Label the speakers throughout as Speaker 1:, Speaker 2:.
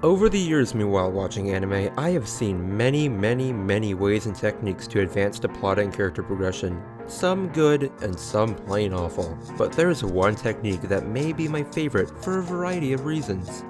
Speaker 1: Over the years, meanwhile, watching anime, I have seen many ways and techniques to advance the plot and character progression. Some good, and some plain awful. But there's one technique that may be my favorite for a variety of reasons.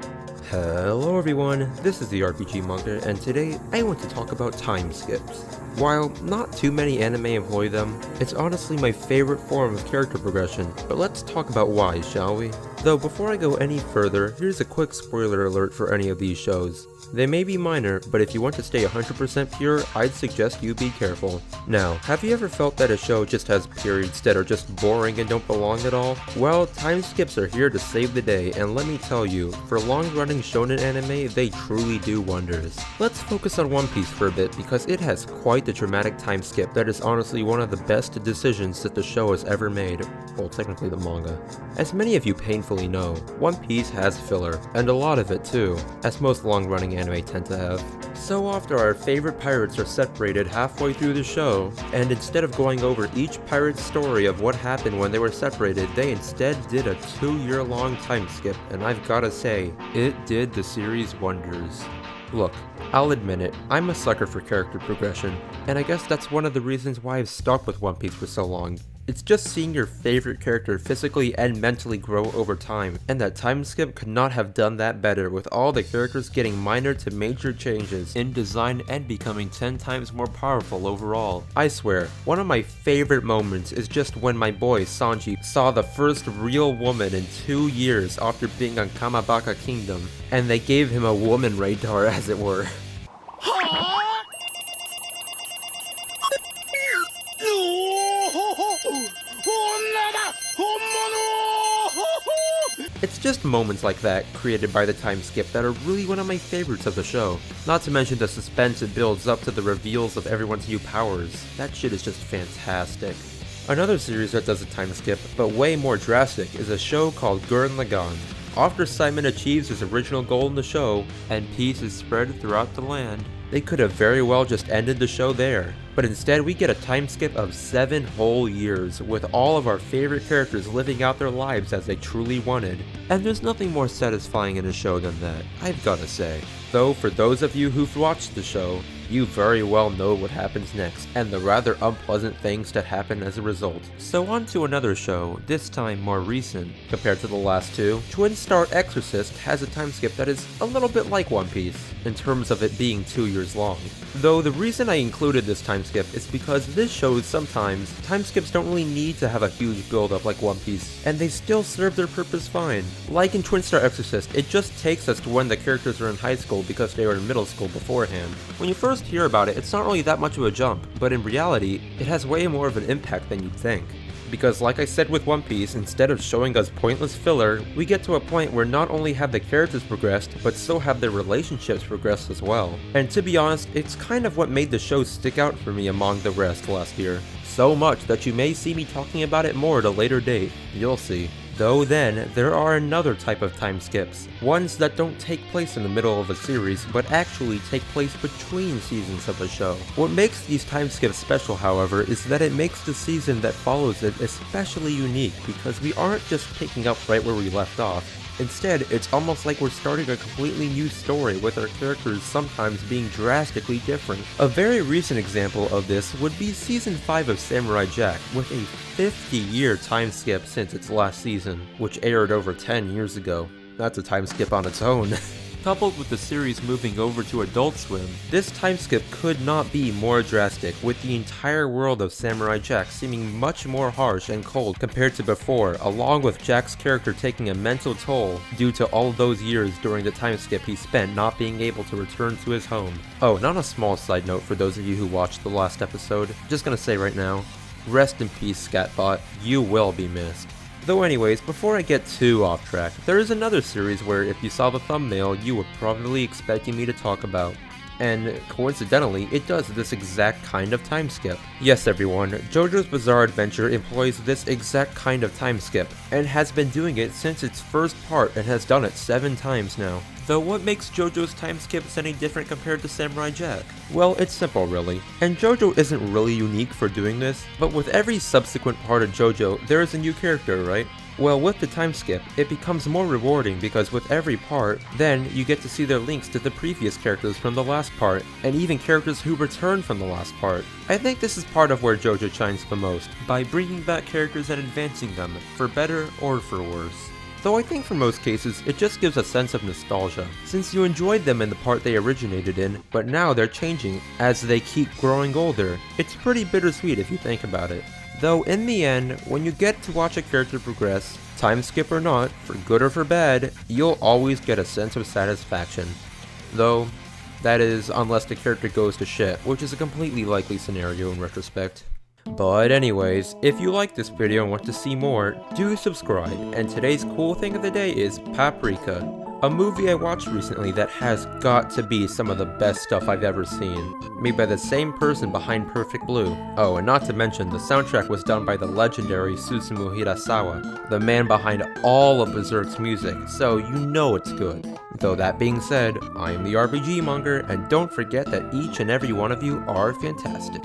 Speaker 1: Hello everyone, this is the RPG Monger, and today I want to talk about time skips. While not too many anime employ them, it's honestly my favorite form of character progression, but let's talk about why, shall we? Though before I go any further, here's a quick spoiler alert for any of these shows. They may be minor, but if you want to stay 100% pure, I'd suggest you be careful. Now, have you ever felt that a show just has periods that are just boring and don't belong at all? Well, time skips are here to save the day, and let me tell you, for long-running shonen anime, they truly do wonders. Let's focus on One Piece for a bit, because it has quite the dramatic time skip that is honestly one of the best decisions that the show has ever made. Well, technically the manga. As many of you painfully know, One Piece has filler, and a lot of it too, as most long-running anime tend to have. So after our favorite pirates are separated halfway through the show, and instead of going over each pirate's story of what happened when they were separated, they instead did a 2-year-long time skip, and I've gotta say, it did the series wonders. Look, I'll admit it, I'm a sucker for character progression, and I guess that's one of the reasons why I've stuck with One Piece for so long. It's just seeing your favorite character physically and mentally grow over time, and that time skip could not have done that better, with all the characters getting minor to major changes in design and becoming 10 times more powerful overall. I swear, one of my favorite moments is just when my boy Sanji saw the first real woman in 2 years after being on Kamabaka Kingdom, and they gave him a woman radar, as it were. It's just moments like that, created by the time skip, that are really one of my favorites of the show. Not to mention the suspense it builds up to the reveals of everyone's new powers. That shit is just fantastic. Another series that does a time skip, but way more drastic, is a show called Gurren Lagann. After Simon achieves his original goal in the show, and peace is spread throughout the land, they could have very well just ended the show there. But instead we get a time skip of 7 whole years, with all of our favorite characters living out their lives as they truly wanted. And there's nothing more satisfying in a show than that, I've gotta say. Though for those of you who've watched the show, you very well know what happens next, and the rather unpleasant things that happen as a result. So on to another show, this time more recent. Compared to the last two, Twin Star Exorcist has a time skip that is a little bit like One Piece, in terms of it being 2 years long. Though the reason I included this time skip is because this shows sometimes time skips don't really need to have a huge build up like One Piece, and they still serve their purpose fine. Like in Twin Star Exorcist, it just takes us to when the characters are in high school because they were in middle school beforehand. When you first hear about it, it's not really that much of a jump, but in reality, it has way more of an impact than you'd think. Because like I said with One Piece, instead of showing us pointless filler, we get to a point where not only have the characters progressed, but so have their relationships progressed as well. And to be honest, it's kind of what made the show stick out for me among the rest last year. So much that you may see me talking about it more at a later date, you'll see. Though then, there are another type of time skips, ones that don't take place in the middle of a series, but actually take place between seasons of a show. What makes these time skips special, however, is that it makes the season that follows it especially unique, because we aren't just picking up right where we left off. Instead, it's almost like we're starting a completely new story with our characters sometimes being drastically different. A very recent example of this would be Season 5 of Samurai Jack, with a 50-year time skip since its last season, which aired over 10 years ago. That's a time skip on its own. Coupled with the series moving over to Adult Swim, this time skip could not be more drastic, with the entire world of Samurai Jack seeming much more harsh and cold compared to before, along with Jack's character taking a mental toll due to all those years during the time skip he spent not being able to return to his home. Oh, and on a small side note for those of you who watched the last episode, just gonna say right now, rest in peace Scatbot, you will be missed. Though anyways, before I get too off track, there is another series where if you saw the thumbnail, you were probably expecting me to talk about. And coincidentally, it does this exact kind of time skip. Yes everyone, JoJo's Bizarre Adventure employs this exact kind of time skip, and has been doing it since its first part and has done it 7 times now. Though what makes JoJo's time skips any different compared to Samurai Jack? Well, it's simple really, and JoJo isn't really unique for doing this, but with every subsequent part of JoJo, there is a new character, right? Well, with the time skip, it becomes more rewarding because with every part, then you get to see their links to the previous characters from the last part, and even characters who returned from the last part. I think this is part of where JoJo shines the most, by bringing back characters and advancing them, for better or for worse. Though I think for most cases, it just gives a sense of nostalgia, since you enjoyed them in the part they originated in, but now they're changing as they keep growing older. It's pretty bittersweet if you think about it. Though in the end, when you get to watch a character progress, time skip or not, for good or for bad, you'll always get a sense of satisfaction. Though, that is unless the character goes to shit, which is a completely likely scenario in retrospect. But anyways, if you like this video and want to see more, do subscribe, and today's cool thing of the day is Paprika, a movie I watched recently that has got to be some of the best stuff I've ever seen, made by the same person behind Perfect Blue. Oh, and not to mention, the soundtrack was done by the legendary Susumu Hirasawa, the man behind all of Berserk's music, so you know it's good. Though that being said, I am the RPG Monger, and don't forget that each and every one of you are fantastic.